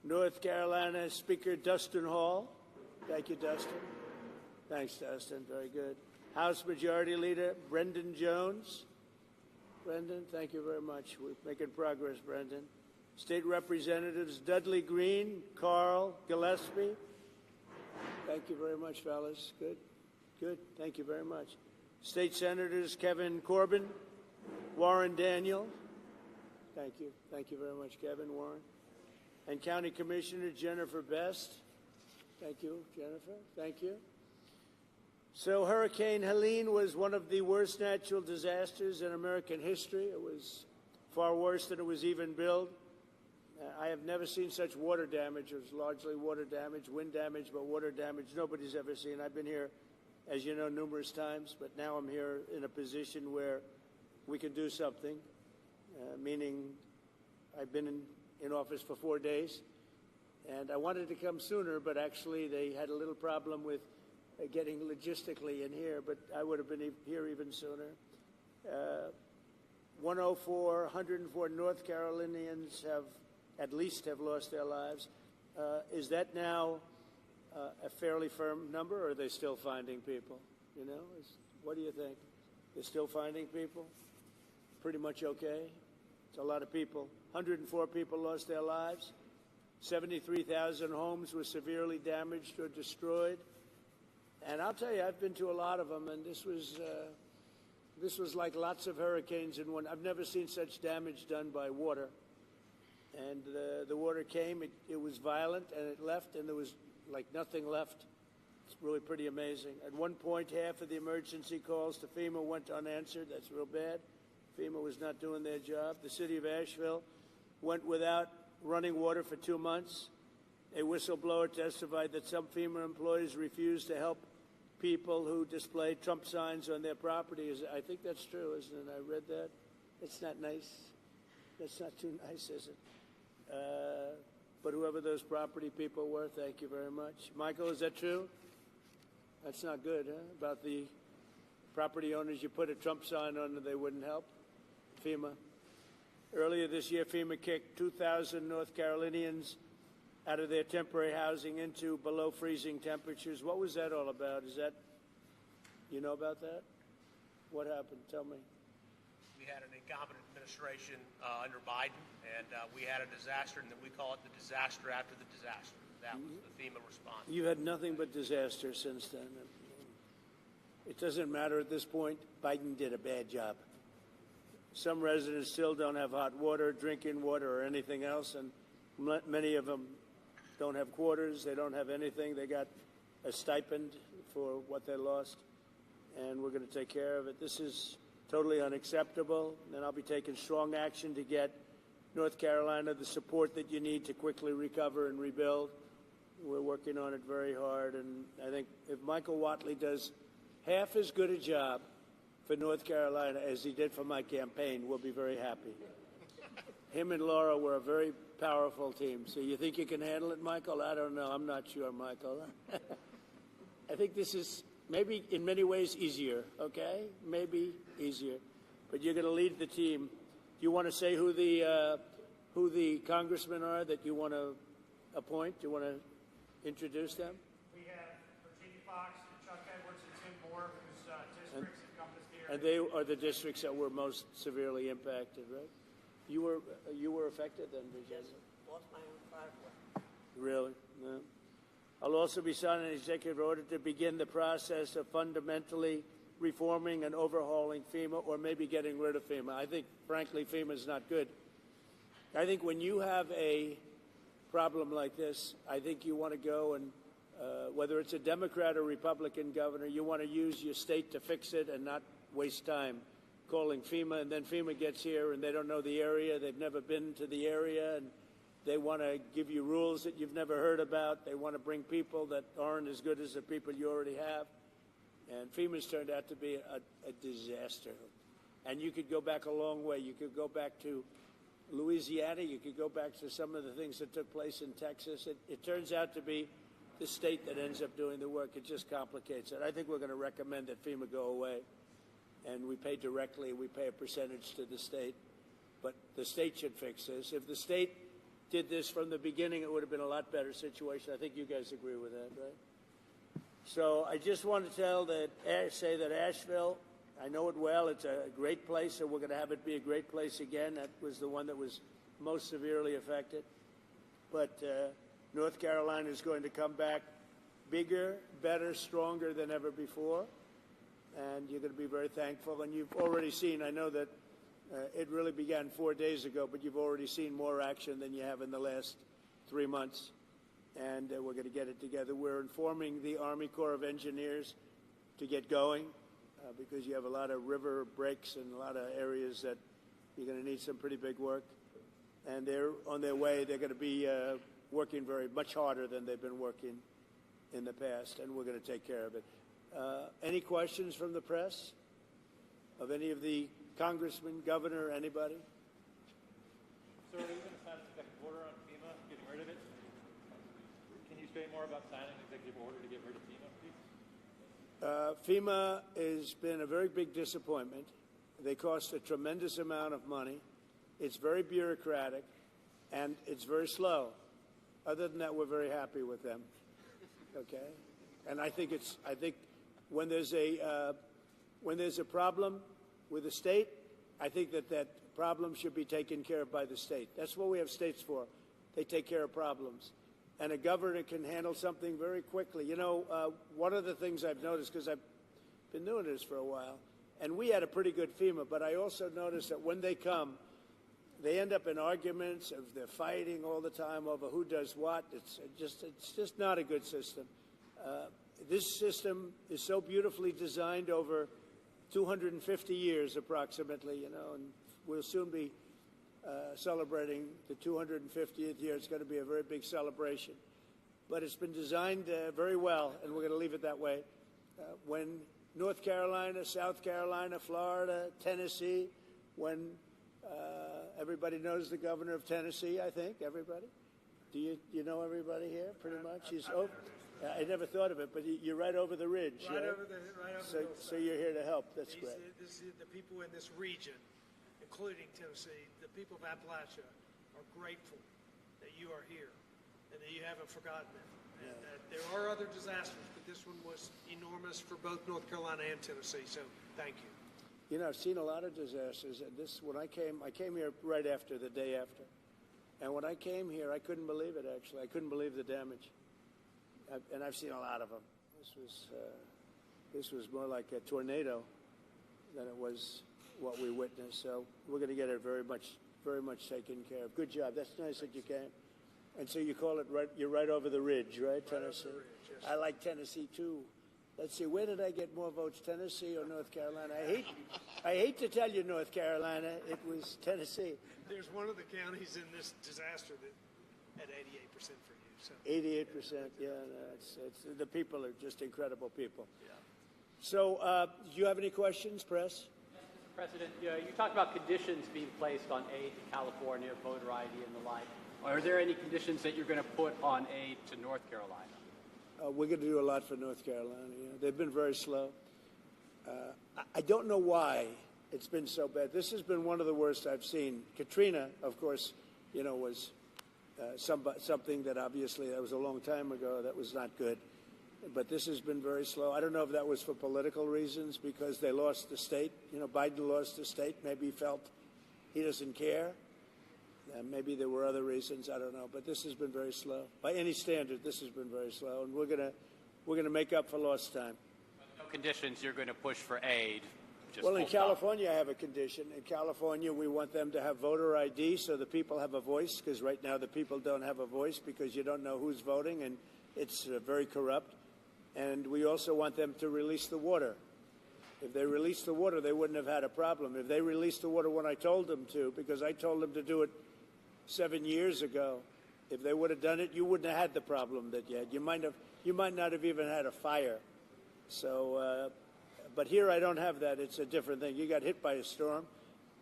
North Carolina Speaker Dustin Hall. Thank you, Dustin. Thanks, Dustin. Very good. House Majority Leader Brendan Jones. Brendan, thank you very much. We're making progress, Brendan. State Representatives Dudley Green, Carl Gillespie. Thank you very much, fellas. Good. Good. Thank you very much. State Senators Kevin Corbin, Warren Daniel. Thank you. Thank you very much, Kevin, Warren. And County Commissioner Jennifer Best. Thank you, Jennifer. Thank you. So Hurricane Helene was one of the worst natural disasters in American history. It was far worse than it was even billed. I have never seen such water damage. It was largely water damage, wind damage, but water damage nobody's ever seen. I've been here, as you know, numerous times, but now I'm here in a position where we can do something, meaning I've been in office for 4 days, and I wanted to come sooner, but actually they had a little problem with getting logistically in here, but I would have been here even sooner. 104 North Carolinians have lost their lives. Is that now a fairly firm number, or are they still finding people? You know, what do you think? They're still finding people? Pretty much okay? It's a lot of people. 104 people lost their lives. 73,000 homes were severely damaged or destroyed. And I'll tell you, I've been to a lot of them, and this was like lots of hurricanes in one. I've never seen such damage done by water. And the water came, it was violent, and it left, and there was like nothing left. It's really pretty amazing. At one point, half of the emergency calls to FEMA went unanswered. That's real bad. FEMA was not doing their job. The city of Asheville went without running water for 2 months. A whistleblower testified that some FEMA employees refused to help people who displayed Trump signs on their property. I think that's true, isn't it? I read that. It's not nice. That's not too nice, is it? But whoever those property people were, thank you very much. Michael, is that true? That's not good, huh? About the property owners, you put a Trump sign on and they wouldn't help? FEMA. Earlier this year, FEMA kicked 2,000 North Carolinians out of their temporary housing into below freezing temperatures. What was that all about? Is that, you know about that? What happened? Tell me. We had an incompetent administration under Biden, and we had a disaster, and then we call it the disaster after the disaster. That was the FEMA response. You had nothing but disaster since then. It doesn't matter at this point. Biden did a bad job. Some residents still don't have hot water, drinking water, or anything else, and many of them don't have quarters. They don't have anything. They got a stipend for what they lost, and we're going to take care of it. This is totally unacceptable, and I'll be taking strong action to get North Carolina the support that you need to quickly recover and rebuild. We're working on it very hard, and I think if Michael Whatley does half as good a job for North Carolina as he did for my campaign, we'll be very happy. Him and Laura were a very powerful team. So you think you can handle it, Michael? I don't know. I'm not sure, Michael. I think this is maybe in many ways easier, okay? Maybe easier. But you're going to lead the team. Do you want to say who the congressmen are that you want to appoint? Do you want to introduce them? We have Virginia Fox, Chuck Edwards, and Tim Moore, whose districts encompass the area. And they are the districts that were most severely impacted, right? You were affected then, Virginia? Yes, lost my own driveway. Really? No. I'll also be signing an executive order to begin the process of fundamentally reforming and overhauling FEMA, or maybe getting rid of FEMA. I think, frankly, FEMA is not good. I think when you have a problem like this, I think you want to go and, whether it's a Democrat or Republican governor, you want to use your state to fix it and not waste time calling FEMA, and then FEMA gets here and they don't know the area, they've never been to the area, and they want to give you rules that you've never heard about. They want to bring people that aren't as good as the people you already have. And FEMA's turned out to be a disaster. And you could go back a long way. You could go back to Louisiana. You could go back to some of the things that took place in Texas. It turns out to be the state that ends up doing the work. It just complicates it. I think we're going to recommend that FEMA go away. And we pay directly. We pay a percentage to the state. But the state should fix this. If the state did this from the beginning, it would have been a lot better situation. I think you guys agree with that, right? So I just want to say that Asheville, I know it well. It's a great place, and we're going to have it be a great place again. That was the one that was most severely affected. But North Carolina is going to come back bigger, better, stronger than ever before. And you're going to be very thankful. And you've already seen, I know that it really began 4 days ago, but you've already seen more action than you have in the last 3 months. And we're going to get it together. We're informing the Army Corps of Engineers to get going because you have a lot of river breaks and a lot of areas that you're going to need some pretty big work. And they're on their way. They're going to be working much harder than they've been working in the past, and we're going to take care of it. Any questions from the press of any of the congressmen, governor, anybody? Sir, are you going to sign an executive order on FEMA, getting rid of it? Can you say more about signing an executive order to get rid of FEMA, please? FEMA has been a very big disappointment. They cost a tremendous amount of money. It's very bureaucratic, and it's very slow. Other than that, we're very happy with them. Okay, and I think when there's a problem with the state, I think that problem should be taken care of by the state. That's what we have states for. They take care of problems. And a governor can handle something very quickly. You know, one of the things I've noticed, because I've been doing this for a while, and we had a pretty good FEMA, but I also noticed that when they come, they end up in arguments. They're fighting all the time over who does what. It's just not a good system. This system is so beautifully designed over 250 years approximately, you know, and we'll soon be celebrating the 250th year. It's going to be a very big celebration. But it's been designed very well, and we're going to leave it that way. When North Carolina, South Carolina, Florida, Tennessee, when everybody knows the governor of Tennessee, I think, everybody? Do you know everybody here, pretty much? I never thought of it, but you're right over the ridge. Right over the hillside. So you're here to help. That's great. The people in this region, including Tennessee, the people of Appalachia, are grateful that you are here and that you haven't forgotten it. And that there are other disasters, but this one was enormous for both North Carolina and Tennessee. So thank you. You know, I've seen a lot of disasters. And when I came here right after, the day after. And when I came here, I couldn't believe it, actually. I couldn't believe the damage. And I've seen a lot of them. This was more like a tornado than it was what we witnessed. So we're going to get it very much taken care of. Good job. That's nice that you came. And so you call it you're right over the ridge, right, Tennessee? Over the ridge, yes. I like Tennessee too. Let's see, where did I get more votes, Tennessee or North Carolina? I hate to tell you, North Carolina, it was Tennessee. There's one of the counties in this disaster that had 88% for you. So 88%, yeah. No, the people are just incredible people. Yeah. So, do you have any questions, press? Yes, Mr. President, you talked about conditions being placed on aid to California, voter ID, and the like. Are there any conditions that you're going to put on aid to North Carolina? We're going to do a lot for North Carolina. You know, they've been very slow. I don't know why it's been so bad. This has been one of the worst I've seen. Katrina, of course, you know, was something that obviously that was a long time ago. That was not good. But this has been very slow. I don't know if that was for political reasons because they lost the state. You know, Biden lost the state. Maybe he felt he doesn't care. Maybe there were other reasons. I don't know. But this has been very slow. By any standard, this has been very slow. And we're gonna make up for lost time. No conditions you're going to push for aid. Well, in California, I have a condition. In California, we want them to have voter ID so the people have a voice, because right now the people don't have a voice because you don't know who's voting, and it's very corrupt. And we also want them to release the water. If they released the water, they wouldn't have had a problem. If they released the water when I told them to, because I told them to do it 7 years ago, if they would have done it, you wouldn't have had the problem that you had. You might not have even had a fire. So, but here I don't have that. It's a different thing. You got hit by a storm.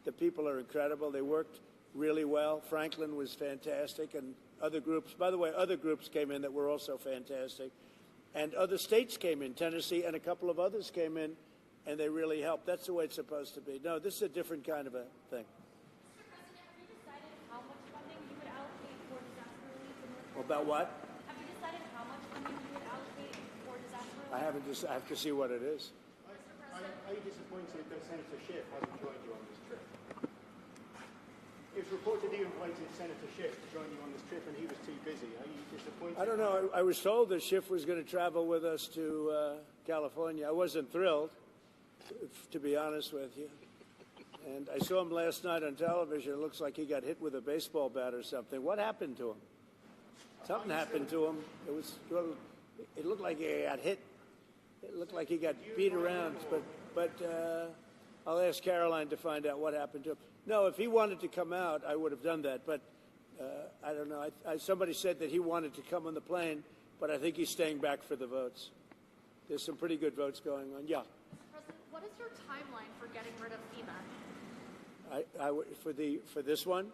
The people are incredible. They worked really well. Franklin was fantastic, and other groups. By the way, other groups came in that were also fantastic, and other states came in. Tennessee and a couple of others came in, and they really helped. That's the way it's supposed to be. No, this is a different kind of a thing. Mr. President, have you decided how much funding you would allocate for About what? Have you decided how much funding you would allocate for disaster relief? I haven't. I have to see what it is. Are you disappointed that Senator Schiff hasn't joined you on this trip? It was reported you invited Senator Schiff to join you on this trip and he was too busy. Are you disappointed? I don't know. I was told that Schiff was going to travel with us to California. I wasn't thrilled, to be honest with you. And I saw him last night on television. It looks like he got hit with a baseball bat or something. What happened to him? Something happened to him. It looked like he got hit. It looked like he got beat around. But I'll ask Caroline to find out what happened to him. No, if he wanted to come out, I would have done that. But I don't know. Somebody said that he wanted to come on the plane, but I think he's staying back for the votes. There's some pretty good votes going on. Yeah. Mr. President, what is your timeline for getting rid of FEMA? For this one?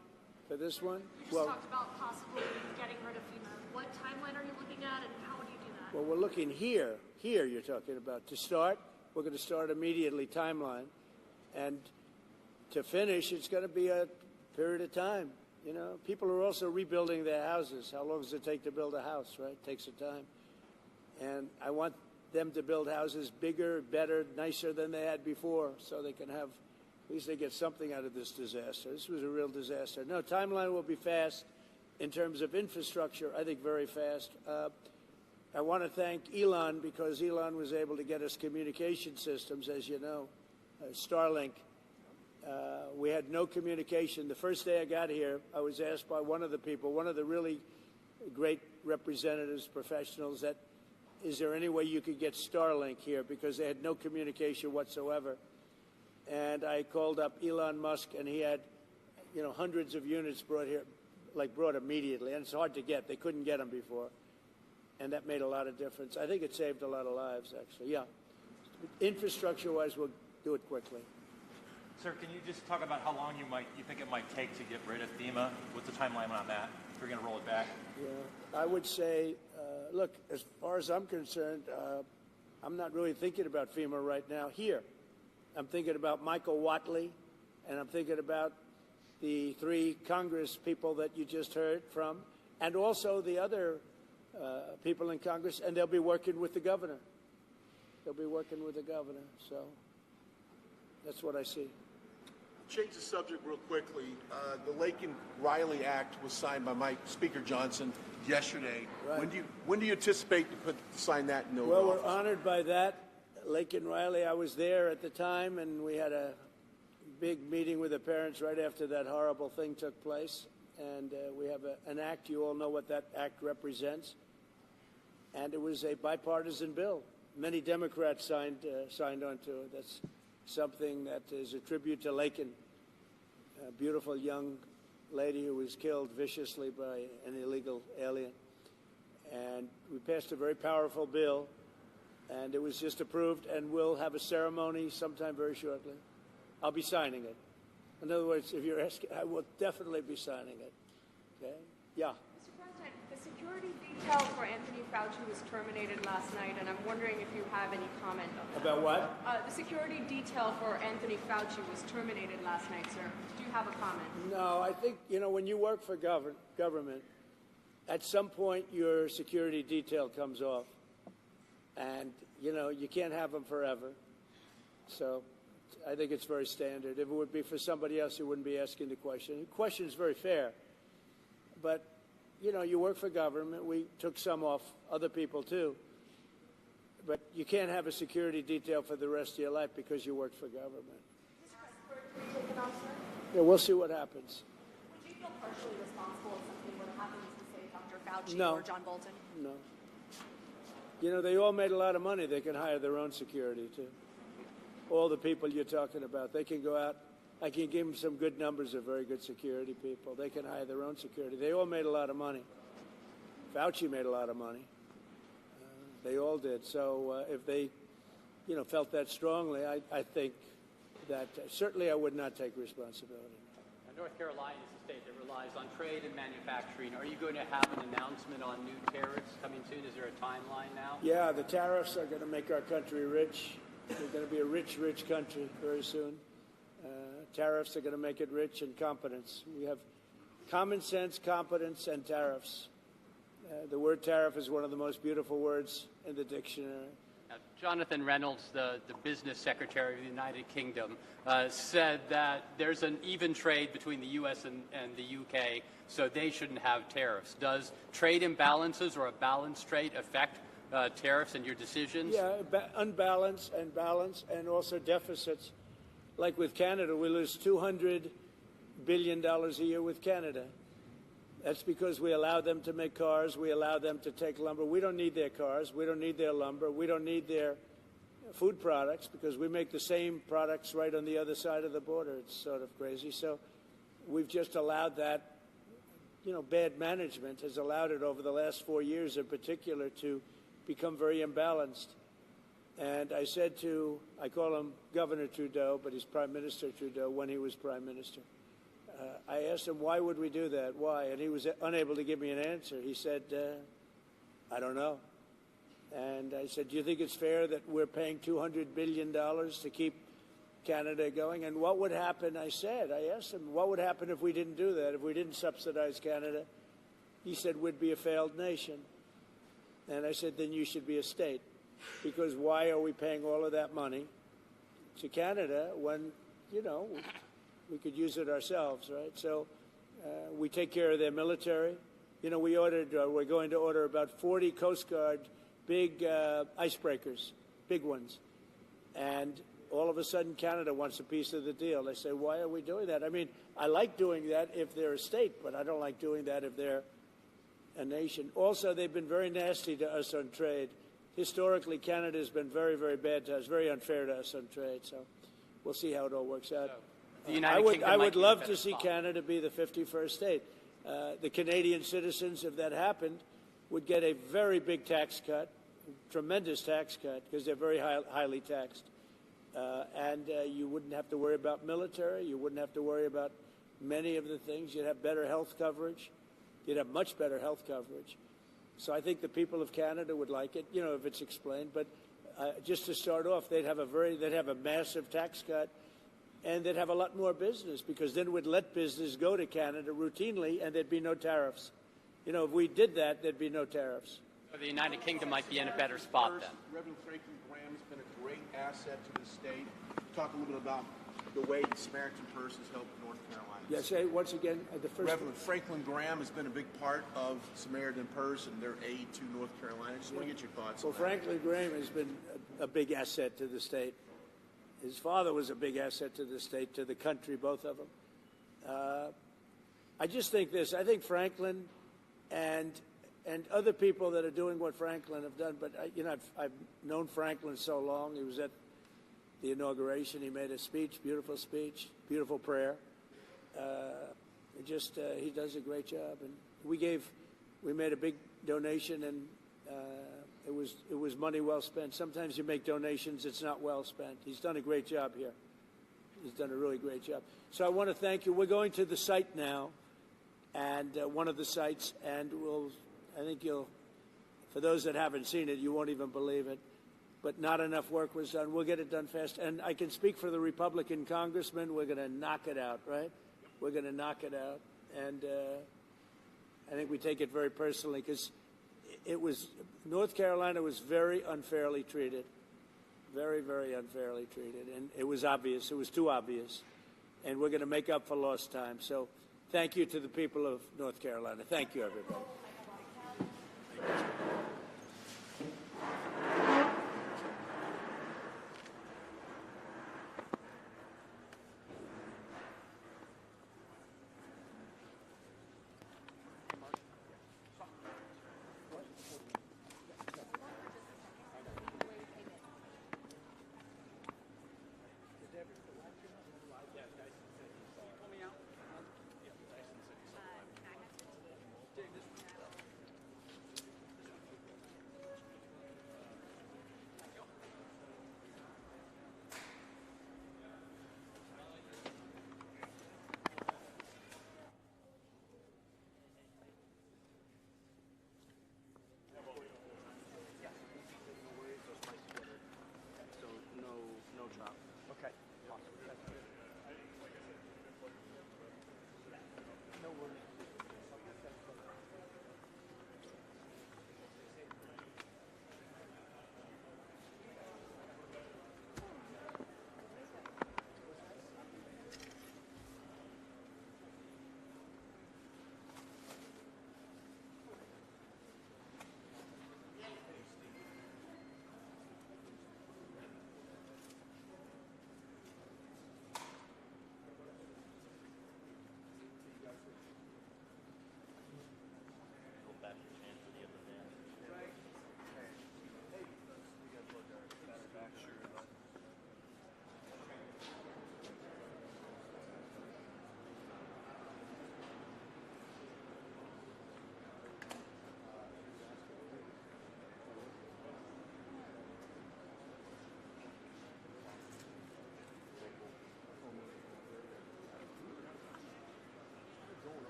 For this one? You just talked about possibly getting rid of FEMA. What timeline are you looking at, and how would you do that? Well, we're looking here. Here you're talking about. To start, we're going to start immediately timeline. And to finish, it's going to be a period of time. You know, people are also rebuilding their houses. How long does it take to build a house, right? It takes some time. And I want them to build houses bigger, better, nicer than they had before, so they can have, at least they get something out of this disaster. This was a real disaster. No, timeline will be fast. In terms of infrastructure, I think very fast. I want to thank Elon, because Elon was able to get us communication systems, as you know, Starlink. We had no communication. The first day I got here, I was asked by one of the people, one of the really great representatives, professionals, that is there any way you could get Starlink here, because they had no communication whatsoever. And I called up Elon Musk, and he had, you know, hundreds of units brought here, brought immediately. And it's hard to get. They couldn't get them before. And that made a lot of difference. I think it saved a lot of lives, actually. Yeah. Infrastructure-wise, we'll do it quickly. Sir, can you just talk about how long you think it might take to get rid of FEMA? What's the timeline on that? If you're going to roll it back? Yeah, I would say, look, as far as I'm concerned, I'm not really thinking about FEMA right now here. I'm thinking about Michael Watley, and I'm thinking about the 3 Congress people that you just heard from, and also the other people in Congress, and they'll be working with the governor. They'll be working with the governor, so that's what I see. Change the subject real quickly. The Laken Riley Act was signed by Speaker Johnson yesterday. Right. When do you anticipate to sign that into Well, office? we're honored by that. Laken Riley, I was there at the time, and we had a big meeting with the parents right after that horrible thing took place. And we have an act. You all know what that act represents. And it was a bipartisan bill. Many Democrats signed onto it. That's something that is a tribute to Laken, a beautiful young lady who was killed viciously by an illegal alien. And we passed a very powerful bill, and it was just approved, and we'll have a ceremony sometime very shortly. I'll be signing it. In other words, if you're asking, I will definitely be signing it. Okay? Yeah. Mr. President, the security detail for Anthony Fauci was terminated last night, and I'm wondering if you have any comment on that. About what? The security detail for Anthony Fauci was terminated last night, sir. Do you have a comment? No, I think, you know, when you work for government, at some point your security detail comes off. And, you know, you can't have them forever. So I think it's very standard. If it would be for somebody else, you wouldn't be asking the question. The question is very fair. But, you know, you work for government. We took some off, other people too. But you can't have a security detail for the rest of your life because you work for government. Yeah, we'll see what happens. Would you feel partially responsible if something were to happen to, say, Dr. Fauci No. or John Bolton? No. You know, they all made a lot of money. They can hire their own security, too. All the people you're talking about, they can go out. I can give them some good numbers of very good security people. They can hire their own security. They all made a lot of money. Fauci made a lot of money. They all did. So if they, you know, felt that strongly, I think that certainly I would not take responsibility. North Carolina is a state that relies on trade and manufacturing. Are you going to have an announcement on new tariffs coming soon? Is there a timeline now? Yeah, the tariffs are going to make our country rich. We're going to be a rich, rich country very soon. Tariffs are going to make it rich, and competence. We have common sense, competence, and tariffs. The word tariff is one of the most beautiful words in the dictionary. Jonathan Reynolds, the business secretary of the United Kingdom, said that there's an even trade between the U.S. and the U.K., so they shouldn't have tariffs. Does trade imbalances or a balanced trade affect tariffs and your decisions? Yeah, unbalanced and balance, and also deficits. Like with Canada, we lose $200 billion a year with Canada. That's because we allow them to make cars. We allow them to take lumber. We don't need their cars. We don't need their lumber. We don't need their food products because we make the same products right on the other side of the border. It's sort of crazy. So we've just allowed that, bad management has allowed it over the last 4 years in particular to become very imbalanced. And I said I call him Governor Trudeau, but he's Prime Minister Trudeau when he was Prime Minister. I asked him, why would we do that? Why? And he was unable to give me an answer. He said, I don't know. And I said, do you think it's fair that we're paying $200 billion to keep Canada going? And what would happen, I asked him, what would happen if we didn't do that, if we didn't subsidize Canada? He said, we'd be a failed nation. And I said, then you should be a state. Because why are we paying all of that money to Canada when, we could use it ourselves, right? So we take care of their military. We're going to order about 40 Coast Guard big icebreakers, big ones. And all of a sudden, Canada wants a piece of the deal. They say, why are we doing that? I mean, I like doing that if they're a state, but I don't like doing that if they're a nation. Also, they've been very nasty to us on trade. Historically, Canada has been very, very bad to us, very unfair to us on trade. So we'll see how it all works out. I would love to see Canada be the 51st state. The Canadian citizens, if that happened, would get a very big tax cut, tremendous tax cut, because they're very highly taxed. And you wouldn't have to worry about military. You wouldn't have to worry about many of the things. You'd have better health coverage. You'd have much better health coverage. So I think the people of Canada would like it, if it's explained. But just to start off, they'd have a massive tax cut. And they'd have a lot more business because then we'd let business go to Canada routinely and there'd be no tariffs. If we did that, there'd be no tariffs. So the United Kingdom might be in a better spot then. Reverend Franklin Graham has been a great asset to the state. Talk a little bit about the way the Samaritan Purse has helped North Carolina. Yes, once again, the first... Reverend Franklin Graham has been a big part of Samaritan Purse and their aid to North Carolina. I just want to get your thoughts on that. Well, Franklin Graham has been a big asset to the state. His father was a big asset to the state, to the country, both of them. I just think this. I think Franklin and other people that are doing what Franklin have done, but, I've known Franklin so long. He was at the inauguration. He made a speech, beautiful prayer. He does a great job. And we made a big donation, and it was money well spent. Sometimes you make donations, it's not well spent. He's done a great job here. He's done a really great job. So I want to thank you. We're going to the site now, and one of the sites, and for those that haven't seen it, you won't even believe it, but not enough work was done. We'll get it done fast. And I can speak for the Republican congressman. We're going to knock it out, right? We're going to knock it out. And I think we take it very personally because North Carolina was very unfairly treated, very, very unfairly treated. And it was obvious. It was too obvious. And we're going to make up for lost time. So thank you to the people of North Carolina. Thank you, everybody.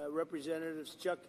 Representatives Chuck